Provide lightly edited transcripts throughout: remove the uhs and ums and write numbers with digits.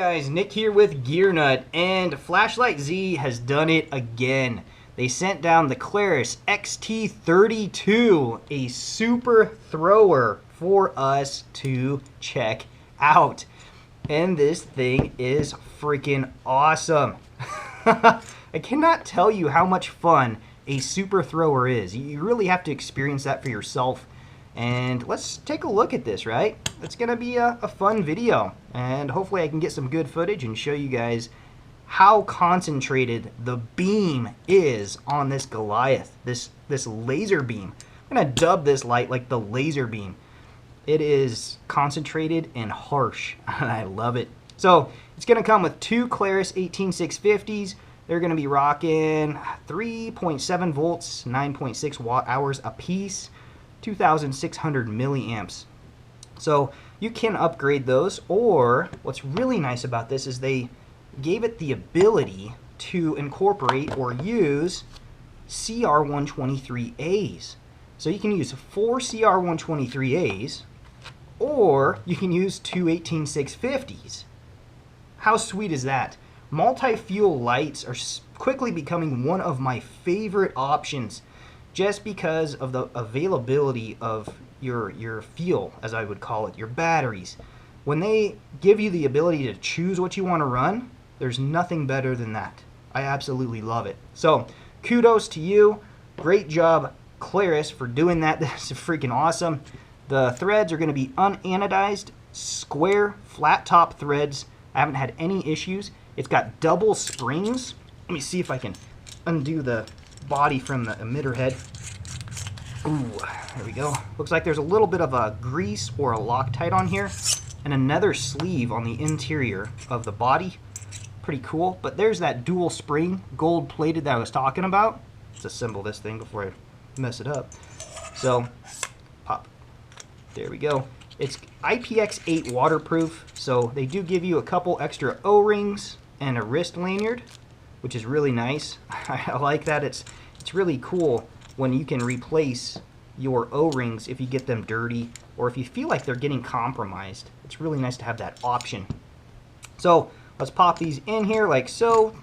guys, Nick here with Gear Nut, and Flashlight Z has done it again. They sent down the Klarus XT32, a super thrower for us to check out. And this thing is freaking awesome. I cannot tell you how much fun a super thrower is. You really have to experience that for yourself. And let's take a look at this, right? It's going to be a fun video. And hopefully I can get some good footage and show you guys how concentrated the beam is on this Goliath, this laser beam. I'm going to dub this light like the laser beam. It is concentrated and harsh, and I love it. So it's going to come with two Klarus 18650s. They're going to be rocking 3.7 volts, 9.6 watt hours a piece, 2,600 milliamps. So you can upgrade those, or what's really nice about this is they gave it the ability to incorporate or use CR123As. So you can use 4 CR123As, or you can use two 18650s. How sweet is that? Multi-fuel lights are quickly becoming one of my favorite options, just because of the availability of your fuel, as I would call it, your batteries. When they give you the ability to choose what you want to run, there's nothing better than that. I absolutely love it. So kudos to you. Great job, Klarus, for doing that. This is freaking awesome. The threads are going to be unanodized, square, flat top threads. I haven't had any issues. It's got double springs. Let me see if I can undo the body from the emitter head. Ooh, there we go. Looks like there's a little bit of a grease or a Loctite on here, and another sleeve on the interior of the body. Pretty cool. But there's that dual spring, gold plated, that I was talking about. Let's assemble this thing before I mess it up. So, pop. There we go. It's IPX8 waterproof, so they do give you a couple extra O-rings and a wrist lanyard, which is really nice. I like that. It's really cool when you can replace your O-rings if you get them dirty or if you feel like they're getting compromised. It's really nice to have that option. So let's pop these in here like so.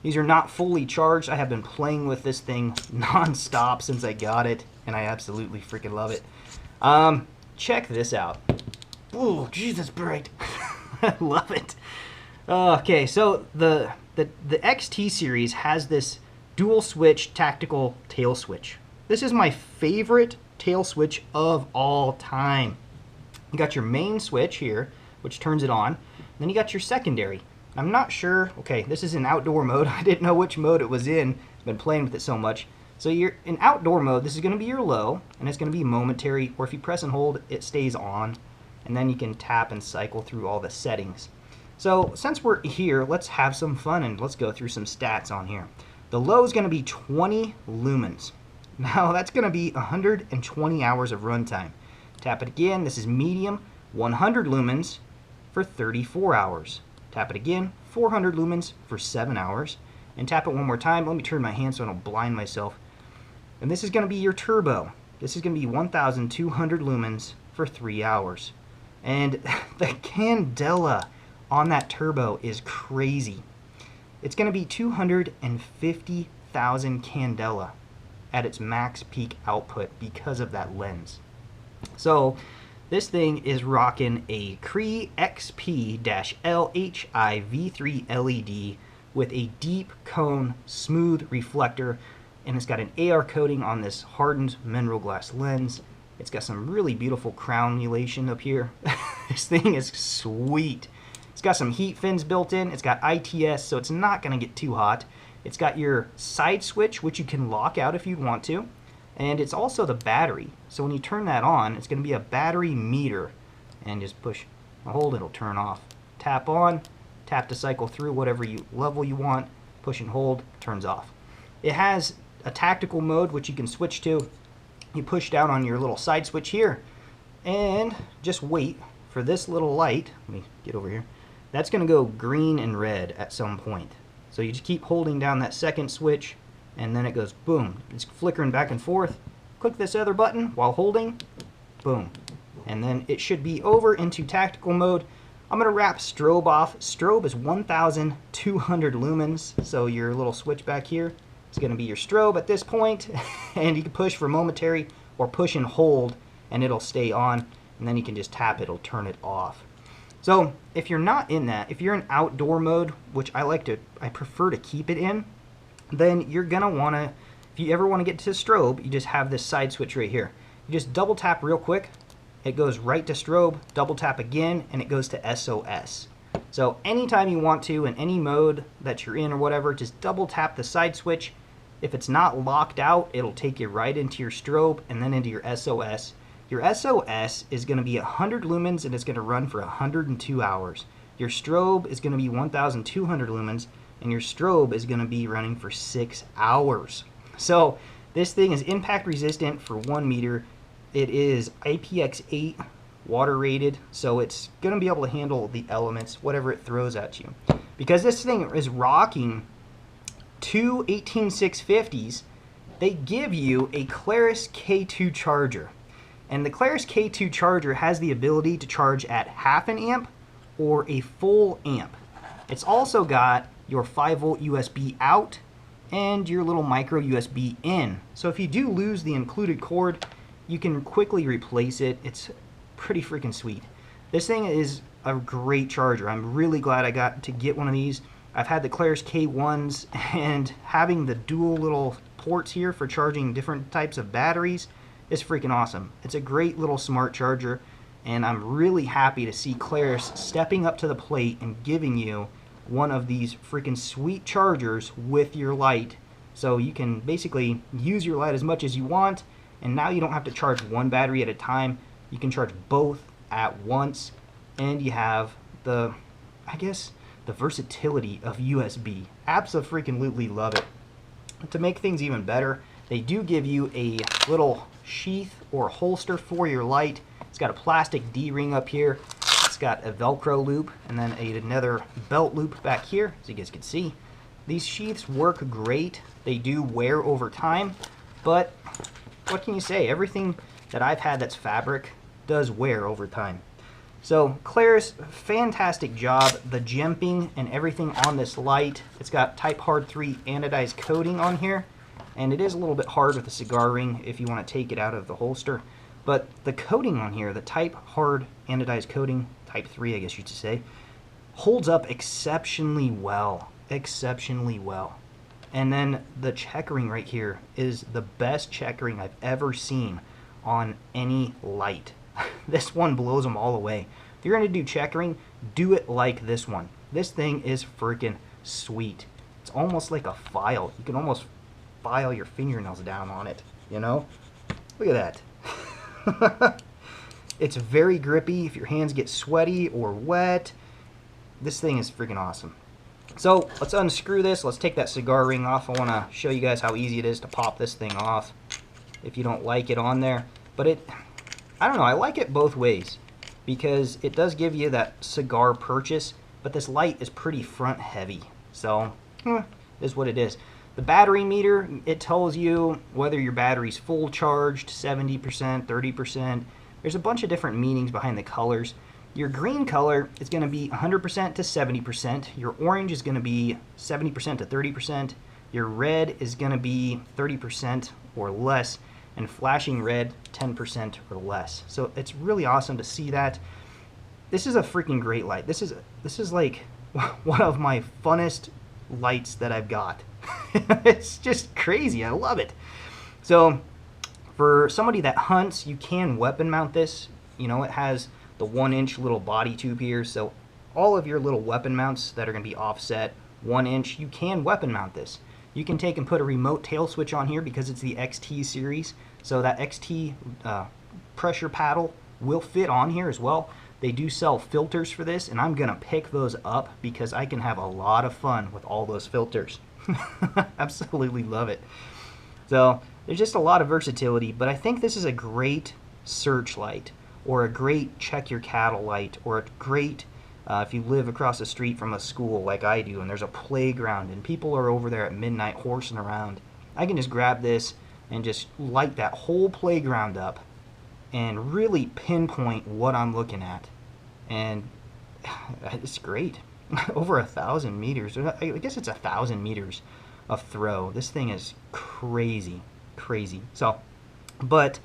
These are not fully charged. I have been playing with this thing non-stop since I got it, and I absolutely freaking love it. Check this out. Ooh, Jesus, bright. I love it. Okay, so the XT series has this dual switch tactical tail switch. This is my favorite tail switch of all time. You got your main switch here, which turns it on. Then you got your secondary. I'm not sure. Okay, this is in outdoor mode. I didn't know which mode it was in. I've been playing with it so much. So you're in outdoor mode. This is going to be your low, and it's going to be momentary, or if you press and hold, it stays on. And then you can tap and cycle through all the settings. So since we're here, let's have some fun and let's go through some stats on here. The low is going to be 20 lumens. Now that's going to be 120 hours of runtime. Tap it again. This is medium, 100 lumens for 34 hours. Tap it again, 400 lumens for 7 hours. And tap it one more time. Let me turn my hand so I don't blind myself. And this is going to be your turbo. This is going to be 1,200 lumens for 3 hours. And the candela on that turbo is crazy. It's going to be 250,000 candela at its max peak output because of that lens. So this thing is rocking a Cree XP-LHI V3 LED with a deep cone smooth reflector, and it's got an AR coating on this hardened mineral glass lens. It's got some really beautiful crownulation up here. This thing is sweet. It's got some heat fins built in. It's got ITS, so it's not going to get too hot. It's got your side switch, which you can lock out if you want to. And it's also the battery. So when you turn that on, it's going to be a battery meter. And just push and hold, it'll turn off. Tap on, tap to cycle through whatever level you want. Push and hold, turns off. It has a tactical mode, which you can switch to. You push down on your little side switch here. And just wait for this little light. Let me get over here. That's going to go green and red at some point. So you just keep holding down that second switch, and then it goes boom. It's flickering back and forth. Click this other button while holding, boom. And then it should be over into tactical mode I'm going to wrap strobe off. Strobe is 1,200 lumens, so your little switch back here is going to be your strobe at this point, and you can push for momentary or push and hold, and it'll stay on, and then you can just tap it, it'll turn it off. So if you're not in that, if you're in outdoor mode, which I prefer to keep it in, then you're going to want to, if you ever want to get to strobe, you just have this side switch right here. You just double tap real quick, it goes right to strobe, double tap again, and it goes to SOS. So anytime you want to, in any mode that you're in or whatever, just double tap the side switch. If it's not locked out, it'll take you right into your strobe and then into your SOS. Your SOS is going to be 100 lumens and it's going to run for 102 hours. Your strobe is going to be 1,200 lumens and your strobe is going to be running for 6 hours. So this thing is impact resistant for 1 meter. It is IPX8 water rated, so it's going to be able to handle the elements, whatever it throws at you. Because this thing is rocking two 18650s, they give you a Klarus K2 charger. And the Klarus K2 charger has the ability to charge at half an amp or a full amp. It's also got your 5-volt USB out and your little micro USB in. So if you do lose the included cord, you can quickly replace it. It's pretty freaking sweet. This thing is a great charger. I'm really glad I got to get one of these. I've had the Klarus K1s, and having the dual little ports here for charging different types of batteries is freaking awesome. It's a great little smart charger, and I'm really happy to see Klarus stepping up to the plate and giving you one of these freaking sweet chargers with your light, so you can basically use your light as much as you want, and now you don't have to charge one battery at a time. You can charge both at once, and you have the, I guess, the versatility of USB. Abso-freaking-lutely love it. To make things even better, they do give you a little sheath or holster for your light. It's got a plastic D-ring up here. It's got a Velcro loop and then another belt loop back here, as you guys can see. These sheaths work great. They do wear over time, but what can you say? Everything that I've had that's fabric does wear over time. So Klarus, fantastic job. The gemping and everything on this light. It's got Type Hard 3 anodized coating on here, and it is a little bit hard with the cigar ring if you want to take it out of the holster. But the coating on here, the Type Hard anodized coating, Type 3 I guess you should say, holds up exceptionally well. Exceptionally well. And then the checkering right here is the best checkering I've ever seen on any light. This one blows them all away. If you're going to do checkering, do it like this one. This thing is freaking sweet. It's almost like a file. You can almost file your fingernails down on it, you know? Look at that. It's very grippy if your hands get sweaty or wet. This thing is freaking awesome. So let's unscrew this. Let's take that cigar ring off. I want to show you guys how easy it is to pop this thing off if you don't like it on there. But I don't know, I like it both ways because it does give you that cigar purchase, but this light is pretty front heavy. So, is what it is. The battery meter, it tells you whether your battery's full charged, 70%, 30%. There's a bunch of different meanings behind the colors. Your green color is going to be 100% to 70%. Your orange is going to be 70% to 30%. Your red is going to be 30% or less. And flashing red, 10% or less. So it's really awesome to see that. This is a freaking great light. This is like one of my funnest lights that I've got. It's just crazy. I love it. So for somebody that hunts, you can weapon mount this. You know, it has the 1-inch little body tube here. So all of your little weapon mounts that are going to be offset 1 inch, you can weapon mount this. You can take and put a remote tail switch on here because it's the XT series. So that XT pressure paddle will fit on here as well. They do sell filters for this, and I'm going to pick those up because I can have a lot of fun with all those filters. Absolutely love it. So there's just a lot of versatility, but I think this is a great search light or a great check your cattle light or a great if you live across the street from a school like I do and there's a playground and people are over there at midnight horsing around, I can just grab this and just light that whole playground up and really pinpoint what I'm looking at. And it's great. Over 1,000 meters. I guess it's 1,000 meters of throw. This thing is crazy, crazy. So, but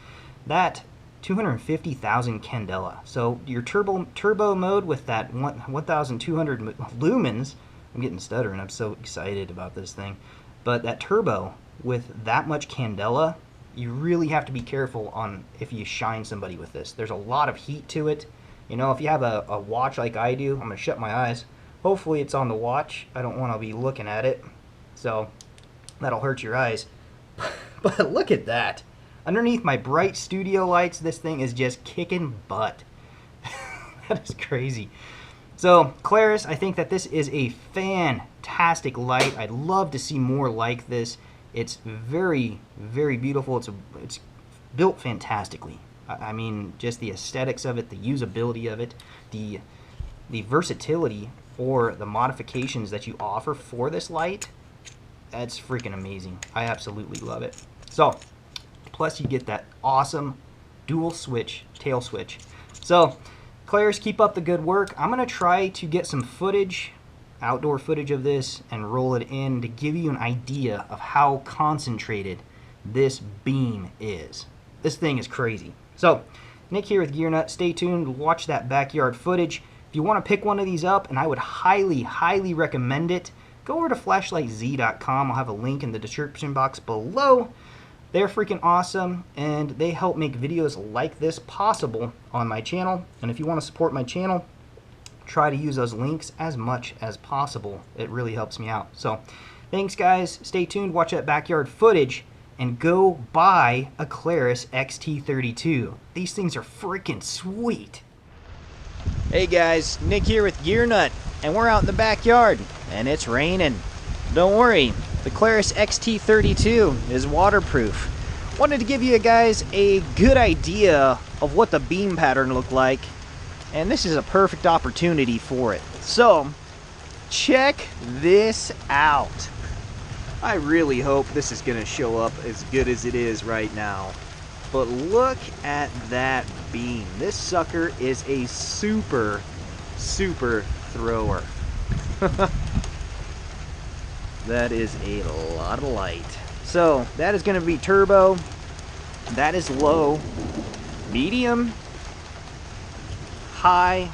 that 250,000 candela. So your turbo mode with that 1,200 lumens. I'm getting stuttering. I'm so excited about this thing. But that turbo with that much candela, you really have to be careful on if you shine somebody with this. There's a lot of heat to it. You know, if you have a watch like I do, I'm going to shut my eyes. Hopefully it's on the watch. I don't want to be looking at it. So that'll hurt your eyes. But look at that. Underneath my bright studio lights, this thing is just kicking butt. That is crazy. So, Klarus, I think that this is a fantastic light. I'd love to see more like this. It's very, very beautiful. It's built fantastically. I mean, just the aesthetics of it, the usability of it, the versatility for the modifications that you offer for this light, that's freaking amazing. I absolutely love it. So, plus you get that awesome dual switch, tail switch. So, Klarus, keep up the good work. I'm going to try to get some footage, outdoor footage of this, and roll it in to give you an idea of how concentrated this beam is. This thing is crazy. So, Nick here with Gear Nut. Stay tuned. Watch that backyard footage. If you want to pick one of these up, and I would highly, highly recommend it, go over to flashlightzz.com. I'll have a link in the description box below. They're freaking awesome, and they help make videos like this possible on my channel. And if you want to support my channel, try to use those links as much as possible. It really helps me out. So, thanks guys. Stay tuned. Watch that backyard footage, and go buy a Klarus XT32. These things are freaking sweet. Hey guys, Nick here with Gear Nut, and we're out in the backyard, and it's raining. Don't worry, the Klarus XT32 is waterproof. Wanted to give you guys a good idea of what the beam pattern looked like, and this is a perfect opportunity for it. So, check this out. I really hope this is going to show up as good as it is right now. But look at that beam. This sucker is a super, super thrower. That is a lot of light. So that is going to be turbo. That is low, medium, high,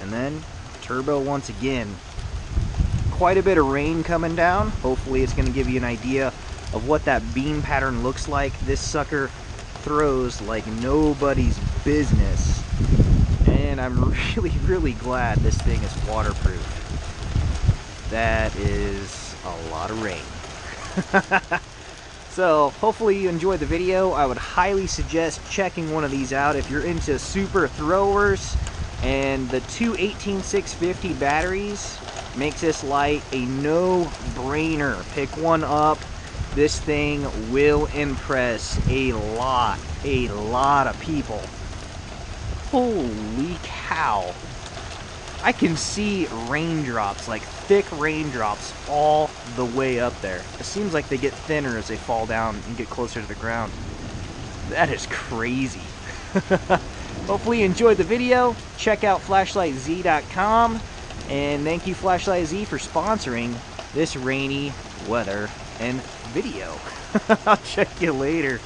and then turbo once again. Quite a bit of rain coming down. Hopefully it's going to give you an idea of what that beam pattern looks like. This sucker throws like nobody's business, and I'm really, really glad this thing is waterproof. That is a lot of rain. So hopefully you enjoyed the video. I would highly suggest checking one of these out if you're into super throwers, and the two 18650 batteries makes this light a no-brainer. Pick one up. This thing will impress a lot of people. Holy cow. I can see raindrops, like thick raindrops, all the way up there. It seems like they get thinner as they fall down and get closer to the ground. That is crazy. Hopefully you enjoyed the video. Check out flashlightzz.com. And thank you, Flashlight Z, for sponsoring this rainy weather and video. I'll check you later.